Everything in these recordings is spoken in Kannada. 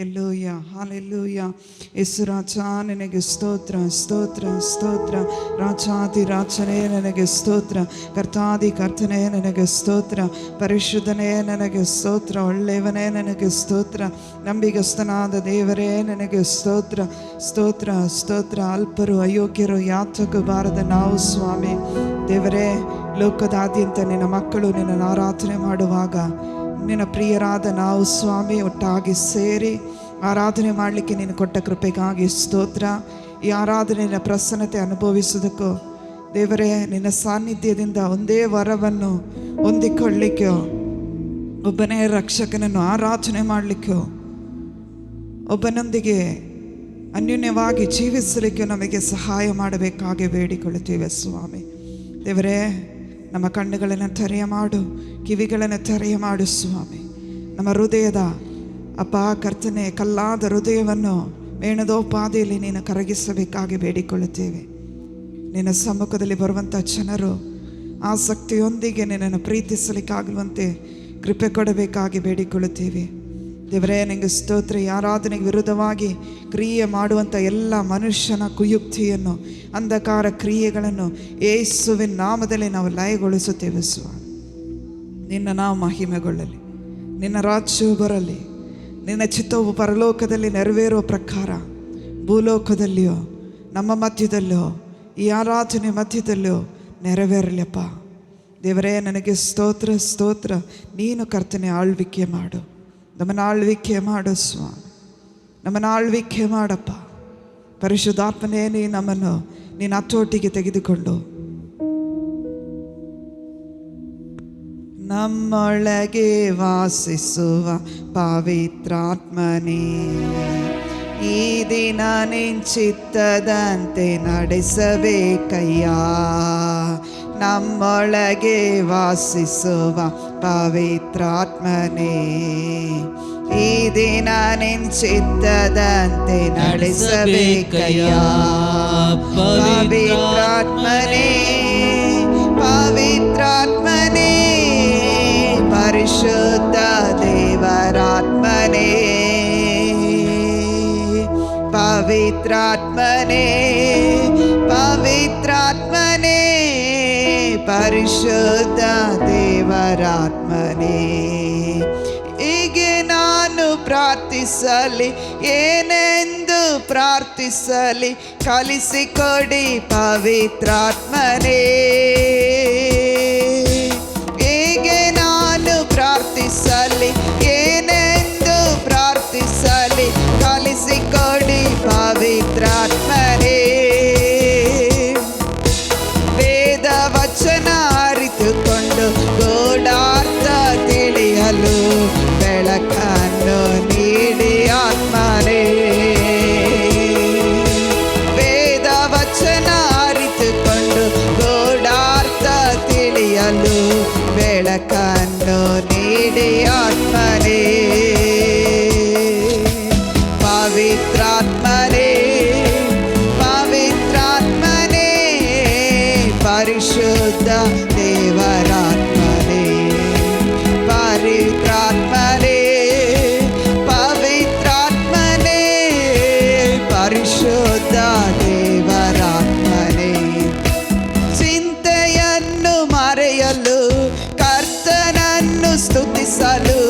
Hallelujah, hallelujah. ಯೇಸು ರಾಜ ನಿನಗೆ ಸ್ತೋತ್ರ, ಸ್ತೋತ್ರ, ಸ್ತೋತ್ರ. ರಾಜಾದಿ ರಾಜನೇ ನನಗೆ ಸ್ತೋತ್ರ, ಕರ್ತಾದಿ ಕರ್ತನೇ ನನಗೆ ಸ್ತೋತ್ರ, ಪರಿಶುದ್ಧನೇ ನನಗೆ ಸ್ತೋತ್ರ, ಒಳ್ಳೆಯವನೇ ನನಗೆ ಸ್ತೋತ್ರ, ನಂಬಿಗಸ್ತನಾದ ದೇವರೇ ನನಗೆ ಸ್ತೋತ್ರ, ಸ್ತೋತ್ರ, ಸ್ತೋತ್ರ. ಅಲ್ಪರು ಅಯೋಗ್ಯರು ಯಾತಕ್ಕೂ ಬಾರದ ನಾವು ಸ್ವಾಮಿ ದೇವರೇ, ಲೋಕದಾದ್ಯಂತ ನಿನ್ನ ಮಕ್ಕಳು ನಿನ್ನನ್ನು ಆರಾಧನೆ ಮಾಡುವಾಗ ನಿನ್ನ ಪ್ರಿಯರಾದ ನಾವು ಸ್ವಾಮಿ ಒಟ್ಟಾಗಿ ಸೇರಿ ಆರಾಧನೆ ಮಾಡಲಿಕ್ಕೆ ನೀನು ಕೊಟ್ಟ ಕೃಪೆಗಾಗಿ ಸ್ತೋತ್ರ. ಈ ಆರಾಧನೆಯ ಪ್ರಸನ್ನತೆ ಅನುಭವಿಸೋದಕ್ಕೂ ದೇವರೇ, ನಿನ್ನ ಸಾನ್ನಿಧ್ಯದಿಂದ ಒಂದೇ ವರವನ್ನು ಹೊಂದಿಕೊಳ್ಳಲಿಕ್ಕೋ, ಒಬ್ಬನೇ ರಕ್ಷಕನನ್ನು ಆರಾಧನೆ ಮಾಡಲಿಕ್ಕೋ, ಒಬ್ಬನೊಂದಿಗೆ ಅನ್ಯೋನ್ಯವಾಗಿ ಜೀವಿಸಲಿಕ್ಕೆ ನಮಗೆ ಸಹಾಯ ಮಾಡಬೇಕಾಗಿ ಬೇಡಿಕೊಳ್ಳುತ್ತೇವೆ ಸ್ವಾಮಿ ದೇವರೇ. ನಮ್ಮ ಕಣ್ಣುಗಳನ್ನು ತೆರೆಯ ಮಾಡು, ಕಿವಿಗಳನ್ನು ತೆರೆಯ ಮಾಡು ಸ್ವಾಮಿ. ನಮ್ಮ ಹೃದಯದ ಅಪ್ಪ ಕರ್ತನೆ, ಕಲ್ಲಾದ ಹೃದಯವನ್ನು ವೇಣುದೋಪಾದಿಯಲ್ಲಿ ನೀನು ಕರಗಿಸಬೇಕಾಗಿ ಬೇಡಿಕೊಳ್ಳುತ್ತೇವೆ. ನಿನ್ನ ಸಮ್ಮುಖದಲ್ಲಿ ಬರುವಂಥ ಜನರು ಆಸಕ್ತಿಯೊಂದಿಗೆ ನಿನ್ನನ್ನು ಪ್ರೀತಿಸಲಿಕ್ಕಾಗುವಂತೆ ಕೃಪೆ ಕೊಡಬೇಕಾಗಿ ಬೇಡಿಕೊಳ್ಳುತ್ತೇವೆ ದೇವರೇ. ನಿನಗೆ ಸ್ತೋತ್ರ. ಈ ಆರಾಧನೆಗೆ ವಿರುದ್ಧವಾಗಿ ಕ್ರಿಯೆ ಮಾಡುವಂಥ ಎಲ್ಲ ಮನುಷ್ಯನ ಕುಯುಕ್ತಿಯನ್ನು, ಅಂಧಕಾರ ಕ್ರಿಯೆಗಳನ್ನು ಯೇಸುವಿನ ನಾಮದಲ್ಲಿ ನಾವು ಲಯಗೊಳಿಸುತ್ತೇವೆ ಸ್ವಾಮಿ. ನಿನ್ನ ನಾವು ಮಹಿಮೆಗೊಳ್ಳಲಿ, ನಿನ್ನ ರಾಜ್ಯವು ಬರಲಿ, ನಿನ್ನ ಚಿತ್ತವು ಪರಲೋಕದಲ್ಲಿ ನೆರವೇರುವ ಪ್ರಕಾರ ಭೂಲೋಕದಲ್ಲಿಯೋ ನಮ್ಮ ಮಧ್ಯದಲ್ಲಿಯೋ ಈ ಆರಾಧನೆ ಮಧ್ಯದಲ್ಲಿಯೋ ನೆರವೇರಲಿಯಪ್ಪ ದೇವರೇ. ನನಗೆ ಸ್ತೋತ್ರ, ಸ್ತೋತ್ರ. ನೀನು ಕರ್ತನೆ ಆಳ್ವಿಕೆ ಮಾಡು, ನಮ್ಮನ್ನು ಆಳ್ವಿಕೆ ಮಾಡು ಸ್ವಾಮಿ, ನಮ್ಮನ್ನು ಆಳ್ವಿಕೆ ಮಾಡಪ್ಪ. ಪರಿಶುದ್ಧಾತ್ಮನೇ, ನಮ್ಮನ್ನು ನೀನು ಹತೋಟಿಗೆ ತೆಗೆದುಕೊಂಡು ನಮ್ಮೊಳಗೆ ವಾಸಿಸುವ ಪವಿತ್ರಾತ್ಮನೇ, ಈ ದಿನ ನಿನ್ನ ಚಿತ್ತದಂತೆ ನಡೆಸಬೇಕಯ್ಯ. ನಮ್ಮೊಳಗೆ ವಾಸಿಸುವ ಪವಿತ್ರಾತ್ಮನೇ, ಈ ದಿನ ನಿನ್ನ ಚಿತ್ತದಂತೆ ನಡೆಸಬೇಕಯ್ಯ. ಪವಿತ್ರಾತ್ಮನೇ, ಪವಿತ್ರಾತ್ಮನೇ, ಪರಿಶುದ್ಧ ದೇವರಾತ್ಮನೇ, ಪವಿತ್ರಾತ್ಮನೇ, ಪವಿತ್ರಾತ್ಮನೇ, ಪರಿಶುದ್ಧ ದೇವರಾತ್ಮನೇ. ಹೀಗೆ ನಾನು ಪ್ರಾರ್ಥಿಸಲಿ, ಏನೆಂದು ಪ್ರಾರ್ಥಿಸಲಿ ಕಲಿಸಿಕೊಡಿ ಪವಿತ್ರಾತ್ಮನೇ. ಹೀಗೆ ನಾನು ಪ್ರಾರ್ಥಿಸಲಿ, ಏನೆಂದು ಪ್ರಾರ್ಥಿಸಲಿ ಕಲಿಸಿಕೊಡಿ ಪವಿತ್ರಾತ್ಮನೇ. ವೇದ ವಚನ ಅರಿತುಕೊಂಡು ಗೂಢಾರ್ಥ ತಿಳಿಯಲು ಬೆಳಕನ್ನು ನೀಡಿ ಆತ್ಮನೇ. ವೇದ ವಚನ ಅರಿತುಕೊಂಡು ಗೂಢಾರ್ಥ ತಿಳಿಯಲು ಬೆಳಕನ್ನು ನೀಡಿ ಆತ್ಮನೇ. ಪವಿತ್ರಾತ್ಮನೇ, ಪವಿತ್ರಾತ್ಮನೇ, ಪರಿಶುದ್ಧ ದೇವರಾತ್ಮನೇ, ಪವಿತ್ರಾತ್ಮನೇ, ಪವಿತ್ರಾತ್ಮನೇ, ಪರಿಶುದ್ಧ ದೇವರಾತ್ಮನೇ. ಚಿಂತೆಯನ್ನು ಮರೆಯಲು ಕರ್ತನನ್ನು ಸ್ತುತಿಸಲು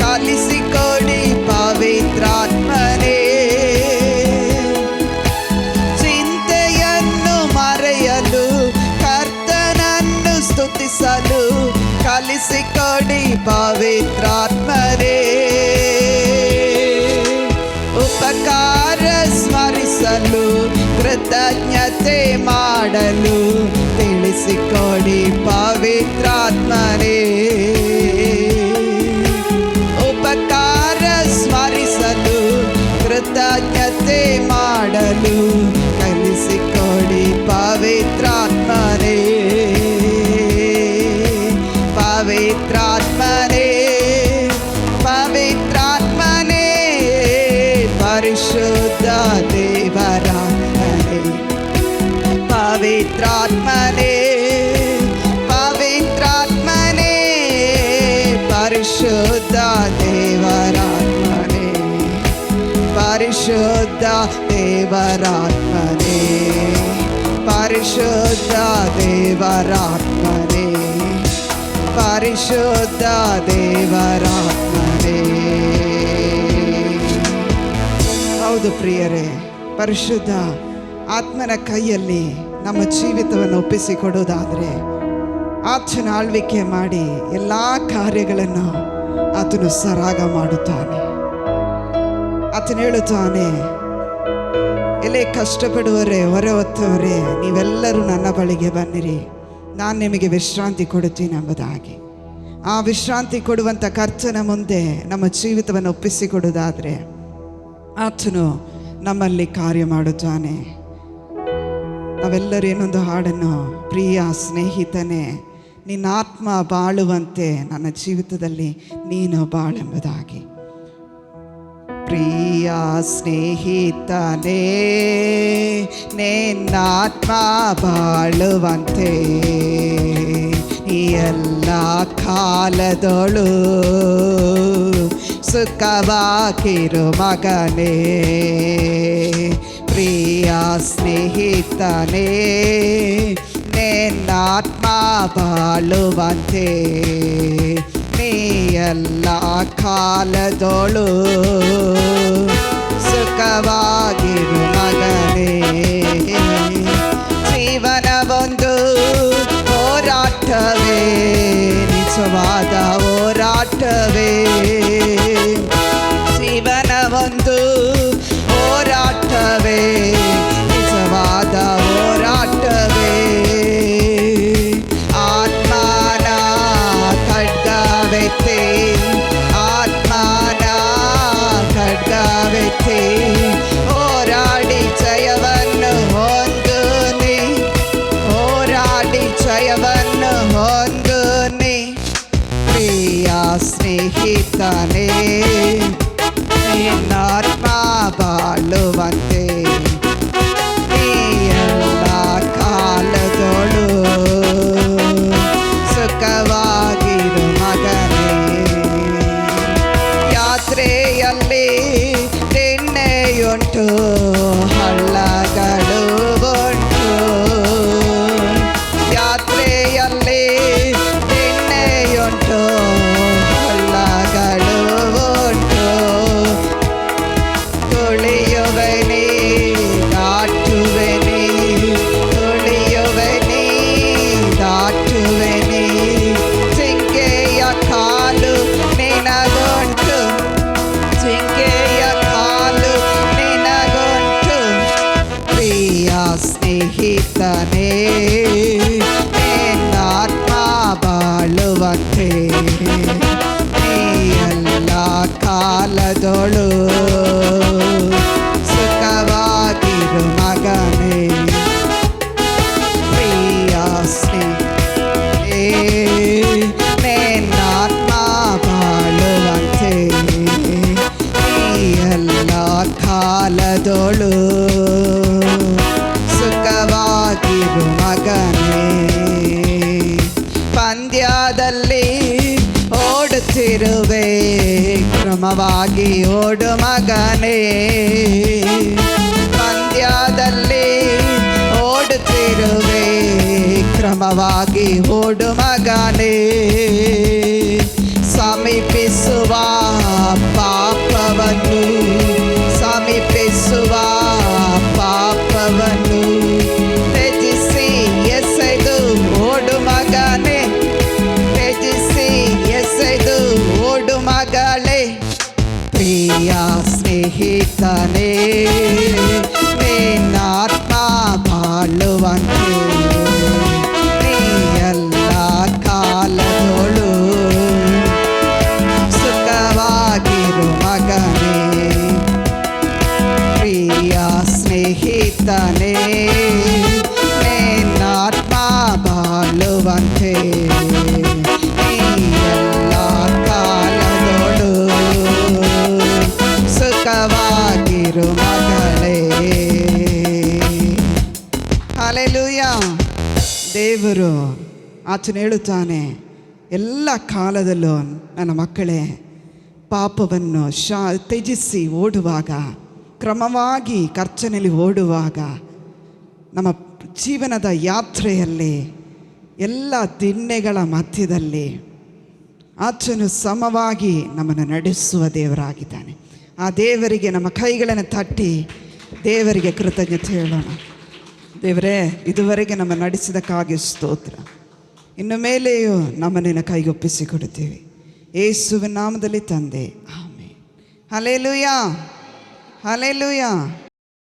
ಕಲಿಸಿಕೊಡಿ ಪವಿತ್ರಾತ್ಮನೇ. ಚಿಂತೆಯನ್ನು ಮರೆಯಲು ಕರ್ತನನ್ನು ಸ್ತುತಿಸಲು ಕಲಿಸಿಕೊಡಿ ಪವಿತ್ರಾತ್ಮನೇ. ಉಪಕಾರ ಸ್ಮರಿಸಲು ಕೃತಜ್ಞತೆ ಮಾಡಲು ತಿಳಿಸಿಕೊಡಿ ಪವಿತ್ರಾತ್ಮನೇ. ಉಪಕಾರ ಸ್ಮರಿಸಲು ಕೃತಜ್ಞತೆ ಮಾಡಲು ಕಲಿಸಿಕೊಡಿ ಪವಿತ್ರಾತ್ಮನೇ. ಪವಿತ್ರಾತ್ಮನೇ, ಪವಿತ್ರಾತ್ಮನೇ, ಪರಿಶುದ್ಧ ದೇವರಾತ್ಮನೇ. ಪವಿತ್ರಾತ್ಮನೇ, ಪವಿತ್ರಾತ್ಮನೇ, ಪರಿಶುದ್ಧ ದೇವರಾತ್ಮನೇ. ಪರಿಶುದ್ಧ ದೇವರಾತ್ಮನೇ, ಪರಿಶುದ್ಧ ದೇವರಾತ್ಮನೇ, ಪರಿಶುದ್ಧ ದೇವರಾತ್ಮನೇ. ಹೌದು ಪ್ರಿಯರೇ, ಪರಿಶುದ್ಧ ಆತ್ಮನ ಕೈಯಲ್ಲಿ ನಮ್ಮ ಜೀವಿತವನ್ನು ಒಪ್ಪಿಸಿಕೊಡೋದಾದರೆ ಆತನ ಆಳ್ವಿಕೆ ಮಾಡಿ ಎಲ್ಲ ಕಾರ್ಯಗಳನ್ನು ಆತನು ಸರಾಗ ಮಾಡುತ್ತಾನೆ. ಆತನು ಹೇಳುತ್ತಾನೆ, ಎಲ್ಲೇ ಕಷ್ಟಪಡುವವರೇ, ಹೊರೆ ಹೊತ್ತವರೇ, ನೀವೆಲ್ಲರೂ ನನ್ನ ಬಳಿಗೆ ಬನ್ನಿರಿ, ನಾನು ನಿಮಗೆ ವಿಶ್ರಾಂತಿ ಕೊಡುತ್ತೀನಿ ಎಂಬುದಾಗಿ. ಆ ವಿಶ್ರಾಂತಿ ಕೊಡುವಂಥ ಕರ್ತನ ಮುಂದೆ ನಮ್ಮ ಜೀವಿತವನ್ನು ಒಪ್ಪಿಸಿಕೊಡುವುದಾದರೆ ಆತನು ನಮ್ಮಲ್ಲಿ ಕಾರ್ಯ ಮಾಡುತ್ತಾನೆ. ನಾವೆಲ್ಲರೂ ಏನೊಂದು ಹಾಡನ್ನು, ಪ್ರಿಯ ಸ್ನೇಹಿತನೇ ನಿನ್ನ ಆತ್ಮ ಬಾಳುವಂತೆ ನನ್ನ ಜೀವಿತದಲ್ಲಿ ನೀನು ಬಾಳೆಂಬುದಾಗಿ. ಪ್ರಿಯ ಸ್ನೇಹಿತನೇ ನಿನ್ನಾತ್ಮ ಬಾಳುವಂತೆ ಈ ಎಲ್ಲ ಕಾಲದೊಳು ಸುಖವಾಗಿರು ಮಗನೇ. ಪ್ರಿಯ ಸ್ನೇಹಿತನೇ ನಿನ್ನಾತ್ಮ ಬಾಳುವಂತೆ ನೀ ಎಲ್ಲ ಕಾಲದೊಳು ಸುಖವಾಗಿರು ಮಗನೇ. ಜೀವನ ಒಂದು ಹೋರಾಟವೇ, ನಿಜವಾದ ಹೋರಾಟವೇ. ಜೀವನ ಒಂದು ಹೋರಾಟವೇ, ನಿಜವಾದ ಹೋರಾಟವೇ. ಆತ್ಮನ ಖಡ್ಗವೆತ್ತಿ, ಆತ್ಮನ ಖಡ್ಗವೆತ್ತಿ ಹೋರಾಡಿ ಜಯವನ್ನು ಹೊಂದು ನೀ, ಹೋರಾಡಿ ಜಯವನ್ನು ಹೊಂದು ನೀ. ಪ್ರಿಯ ಸ್ನೇಹಿತನೇ ನಿನ್ನಾತ್ಮ ಬಾಳುವಂತೆ ನೀ ಎಲ್ಲ ಕಾಲದೊಳು ಸುಖವಾಗಿರು ಮಗನೇ. ಯಾತ್ರೆಯಲ್ಲಿ ದಿಣ್ಣೆಯುಂಟು, ಹಳ್ಳಗಳು ಉಂಟು. ಯಾತ್ರೆಯಲ್ಲಿ ದಿಣ್ಣೆಯುಂಟು, ಹಳ್ಳಗಳು ಉಂಟು. ತುಳಿಯುವೆನಿ ದಾಟುವೆನಿ, ತುಳಿಯುವೆನಿ ದಾಟುವೆನಿ. ಜಿಂಕೆಯ ಕಾಲು ನಿನಗುಂಟು, ಜಿಂಕೆಯ ಕಾಲು ನಿನಗುಂಟು. ಪ್ರಿಯ ಸ್ನೇಹಿತನೇ ನಿನ್ನಾತ್ಮ ಬಾಳುವಂತೆ ನೀ ಎಲ್ಲ ಕಾಲದೊಳು ಸುಖವಾಗಿರು ಮಗನೇ. ಪ್ರಿಯ ಸ್ನೇಹಿತನೇ ನಿನ್ನಾತ್ಮ ಬಾಳುವಂತೆ ನೀ ಎಲ್ಲ ಕಾಲದೊಳು ಸುಖವಾಗಿರು ಮಗನೇ. ಪಂದ್ಯದಲ್ಲಿ ಓಡುತ್ತಿರುವೆ, ಕ್ರಮವಾಗಿ ಓಡು ಮಗನೇ. ಪಂದ್ಯದಲ್ಲಿ ಓಡುತ್ತಿರುವೆ, ಕ್ರಮವಾಗಿ ಓಡು ಮಗನೇ. ಸಮೀಪಿಸುವ ಪಾಪವನ್ನು, ಸಮೀಪಿಸುವ ಪಾಪವನ್ನು ತ್ಯಜಿಸಿ ಎಸೆದು ಓಡು ಮಗನೇ, ತ್ಯಜಿಸಿ ಎಸೆದು ಓಡು ಮಗಳೇ. ಪ್ರಿಯ ಸ್ನೇಹಿತನೇ ನಿನ್ನಾತ್ಮ ಬಾಳುವಂತೆ ನೀ ಎಲ್ಲ ಕಾಲದೊಳು ಸುಖವಾಗಿರು ಮಗನೇ. ಪ್ರಿಯ ಸ್ನೇಹಿತನೇ ನಿನ್ನಾತ್ಮ ಬಾಳುವಂತೆ ನೀ ಎಲ್ಲ ಕಾಲದೊಳು ಸುಖವಾಗಿರು ಮಗಳೇ. ಹಲ್ಲೆಲೂಯಾ. ದೇವರು ಆತನು ಹೇಳುತ್ತಾನೆ, ಎಲ್ಲ ಕಾಲದಲ್ಲೂ ನನ್ನ ಮಕ್ಕಳೇ ಪಾಪವನ್ನು ತ್ಯಜಿಸಿ ಓಡುವಾಗ ಕ್ರಮವಾಗಿ ಕರ್ತನಲ್ಲಿ ಓಡುವಾಗ ನಮ್ಮ ಜೀವನದ ಯಾತ್ರೆಯಲ್ಲಿ ಎಲ್ಲ ದಿಣ್ಣೆಗಳ ಮಧ್ಯದಲ್ಲಿ ಆತನು ಸಮವಾಗಿ ನಮ್ಮನ್ನು ನಡೆಸುವ ದೇವರಾಗಿದ್ದಾನೆ. ಆ ದೇವರಿಗೆ ನಮ್ಮ ಕೈಗಳನ್ನು ತಟ್ಟಿ ದೇವರಿಗೆ ಕೃತಜ್ಞತೆ ಹೇಳೋಣ. ದೇವರೇ, ಇದುವರೆಗೆ ನಮ್ಮ ನಡೆಸಿದಕ್ಕಾಗಿ ಸ್ತೋತ್ರ. ಇನ್ನು ಮೇಲೆಯೂ ನಮ್ಮನ್ನ ಕೈಗೊಪ್ಪಿಸಿಕೊಡುತ್ತೇವೆ. ಯೇಸುವಿನ ನಾಮದಲ್ಲಿ ತಂದೆ, ಆಮೆನ್. Hallelujah, hallelujah.